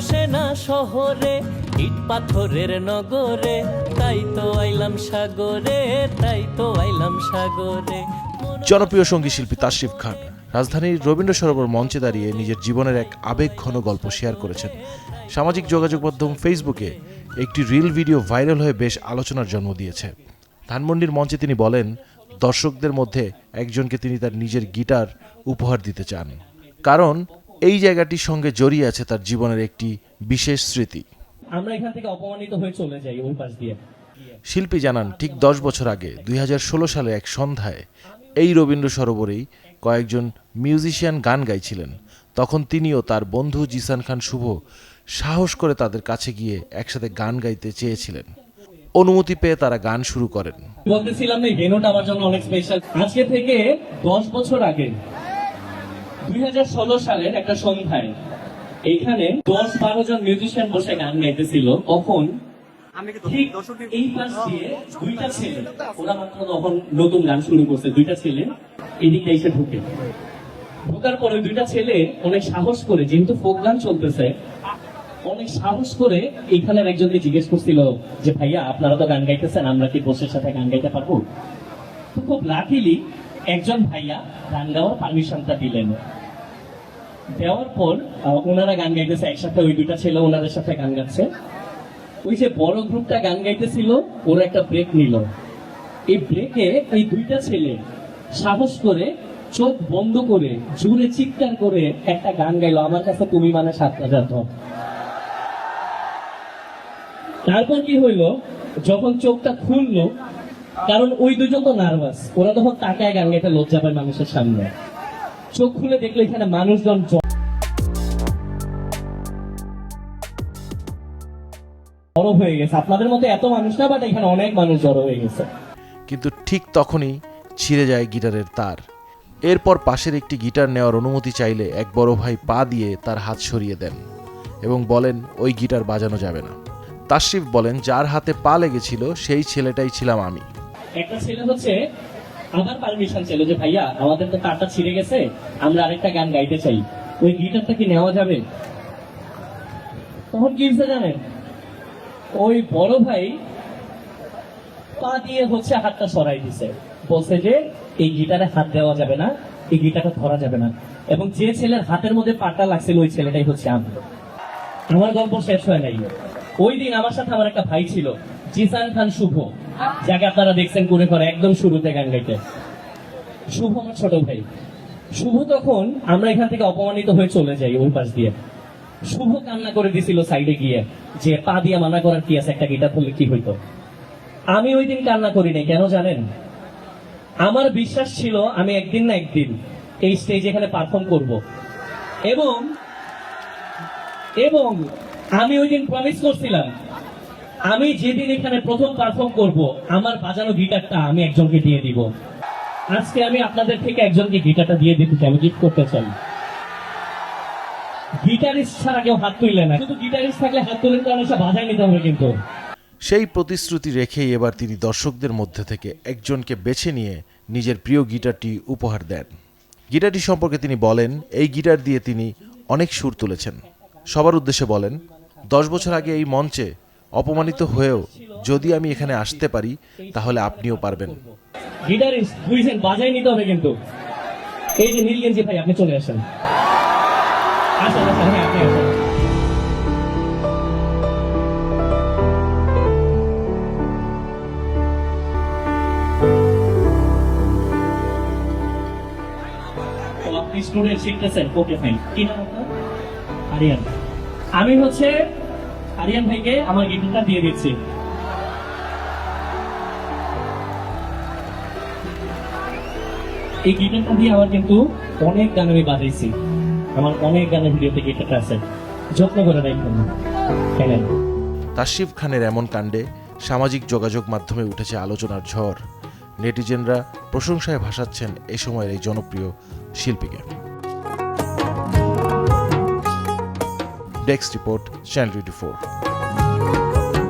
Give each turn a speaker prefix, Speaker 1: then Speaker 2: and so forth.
Speaker 1: বসে না শহরে, ইট পাথরের নগরে, তাই তো আইলাম সাগরে, তাই তো আইলাম সাগরে।
Speaker 2: জনপ্রিয় সঙ্গীত শিল্পী তাশরিফ খান রাজধানীর রবীন্দ্র সরোবর মঞ্চে দাঁড়িয়ে নিজের জীবনের এক আবেগঘন গল্প শেয়ার করেছেন। সামাজিক যোগাযোগ মাধ্যম ফেসবুকে একটি রিল ভিডিও ভাইরাল হয়ে বেশ আলোচনার জন্ম দিয়েছে। ধানমন্ডির মঞ্চে তিনি বলেন, দর্শকদের মধ্যে একজনকে তিনি তার নিজের গিটার উপহার দিতে চান, কারণ এই জায়গাটির সঙ্গে জড়িয়ে আছে তার জীবনের একটি বিশেষ স্মৃতি।
Speaker 3: আমরা এখান থেকে অপমানিত হয়ে চলে যাই ওই পাশ দিয়ে।
Speaker 2: শিল্পী জানান, ঠিক 10 বছর আগে 2016 সালে এক সন্ধ্যায় এই রবীন্দ্র সরোবরেই কয়েকজন মিউজিশিয়ান গান গাইছিলেন। তখন তিনিও তার বন্ধু জিসান খান শুভ সাহস করে তাদের কাছে গিয়ে একসাথে গান গাইতে চেয়েছিলেন। অনুমতি পেয়ে তারা গান শুরু করেন।
Speaker 3: বলতেছিলাম না, ভেন্যুটা আমার জন্য অনেক স্পেশাল। আজকে থেকে 10 বছর আগে 2016 সালের একটা সন্ধ্যায় এইখানে 10-12 জন মিউজিশিয়ান বসে গান গাইতেছিল। তখন ঠিক এই পাশ দিয়ে দুইটা ছেলে, ওরা মাত্র তখন নতুন গান শুরু করছে, দুইটা ছেলে এদিকে এসে ঢোকার পরে দুইটা ছেলে অনেক সাহস করে, যেহেতু ফোক গান চলতেছে, অনেক সাহস করে এইখানের একজনকে জিজ্ঞেস করছিল যে ভাইয়া আপনারা তো গান গাইতেছেন, আমরা কি বসের সাথে গান গাইতে পারবো? তো খুব লাকিলি একজন ভাইয়া গান গাওয়ার পারমিশনটা দিলেন। দেওয়ার পর ওনারা গান গাইতেছে একসাথে, ওই দুইটা ছেলে ওনাদের সাথে গান গাচ্ছে। ওই যে বড় গ্রুপটা গান গাইতেছিল, ওরা একটা ব্রেক নিল। এই ব্রেকে এই দুইটা ছেলে সাহস করে চোখ বন্ধ করে জোরে চিৎকার করে একটা গান গাইলো, আমার কাছে তুমি মানে 7,000 ধর। তারপর কি হইলো, যখন চোখটা খুললো, কারণ ওই দুজন তো নার্ভাস, ওরা তখন তাকায় গান গাইতে লজ্জা পায় মানুষের সামনে। চোখ খুলে দেখলো এখানে মানুষজন জড়ো হয়ে গেছে। আপনাদের মতো এত মানুষ না, বাট এখানে অনেক মানুষ জড়ো হয়ে গেছে।
Speaker 2: কিন্তু ঠিক তখনই ছিঁড়ে যায় গিটারের তার। এরপর পাশের একটি গিটার নেওয়ার অনুমতি চাইলে এক বড় ভাই পা দিয়ে তার হাত সরিয়ে দেন এবং বলেন ওই গিটার বাজানো যাবে না। তাশরিফ বলেন, যার হাতে পা লেগেছিল সেই ছেলেটাই ছিলাম আমি।
Speaker 3: একটা ছেলে হচ্ছে আবার পারমিশন ছিল যে ভাইয়া আমাদের তো তারটা ছিঁড়ে গেছে, আমরা আরেকটা গান গাইতে চাই, ওই গিটারটা কি নেওয়া যাবে? তখন কি হয়েছে জানেন, ওই বড় ভাই পা দিয়ে হচ্ছে হাতটা সরাই দিছে, বলছে যে এই গিটারে হাত দেওয়া যাবে না, এই গিটারটা ধরা যাবে না। এবং যে ছেলের হাতের মধ্যে পাটা লাগছিল ওই ছেলেটাই হচ্ছে আমি। আমার গল্প শেষ হয় নাই। ওই দিন আমার সাথে আমার একটা ভাই ছিল, জিসান খান শুভ, যাকে আপনারা দেখছেন করে করে একদম শুরুতে গান গাইতে। শুভ আমার ছোট ভাই। শুভ তখন আমরা এখান থেকে অপমানিত হয়ে চলে যাই ওই পাশ দিয়ে। শুভ কান্না করে দিছিল সাইডে গিয়ে যে পা দিয়ে মানা করার কি আছে, একটা গিটার ধরলে কি হইতো। আমি ওই দিন কান্না করি নাই, কেন জানেন? আমার বিশ্বাস ছিল আমি একদিন না একদিন এই স্টেজে এখানে পারফর্ম করব, এবং এবং আমি ওই দিন প্রমিস করছিলাম আমি যেদিন এখানে প্রথম পারফর্ম করব আমার বাজানো গিটারটা আমি একজনকে দিয়ে দিব। আজকে আমি আপনাদের থেকে একজনকে গিটারটা দিয়ে দিতে চাই, আমি গিফট করতে চাই। গিটারিস্ট ছাড়া কেউ হাত তুললে না, শুধু গিটারিস্ট থাকলে হাত তুলেন, কারণ এসে বাজায় নিতে হবে। কিন্তু
Speaker 2: সেই প্রতিশ্রুতি রেখেই এবার তিনি দর্শকদের মধ্যে থেকে একজনকে বেছে নিয়ে নিজের প্রিয় গিটারটি উপহার দেন। গিটারটি সম্পর্কে তিনি বলেন, এই গিটার দিয়ে তিনি অনেক সুর তুলেছেন। সবার উদ্দেশ্যে বলেন, 10 বছর আগে এই মঞ্চে অপমানিত হয়েও যদি আমি এখানে আসতে পারি তাহলে আপনিও পারবেন।
Speaker 3: গিটারিস্ট বুঝছেন, বাজায় নিতে হবে। কিন্তু এই যে নীল গেঞ্জি ভাই, আপনি চলে আসেন। আসেন আসেন, হ্যাঁ আপনি আসেন। আপনি স্টুডেন্ট শিখতেছেন, ওকে ফাইন। কি নাম আপনার? আরিয়ান। আমি হচ্ছে আরিয়ান ভাইকে আমার গিটারটা দিয়ে দিচ্ছি। এই গিটারটা দিয়ে আমার কিন্তু অনেক গান আমি বাজাইছি, আমার অনেক গানের ভিডিওতে গিটারটা আছে, যত্ন করে রাখবেন।
Speaker 2: তাশরিফ খানের এমন কাণ্ডে সামাজিক যোগাযোগ মাধ্যমে উঠেছে আলোচনার ঝড়। নেটিজেনরা প্রশংসায় ভাসাচ্ছেন এ সময়ের এই জনপ্রিয় শিল্পীকে। Desk report, channel 24।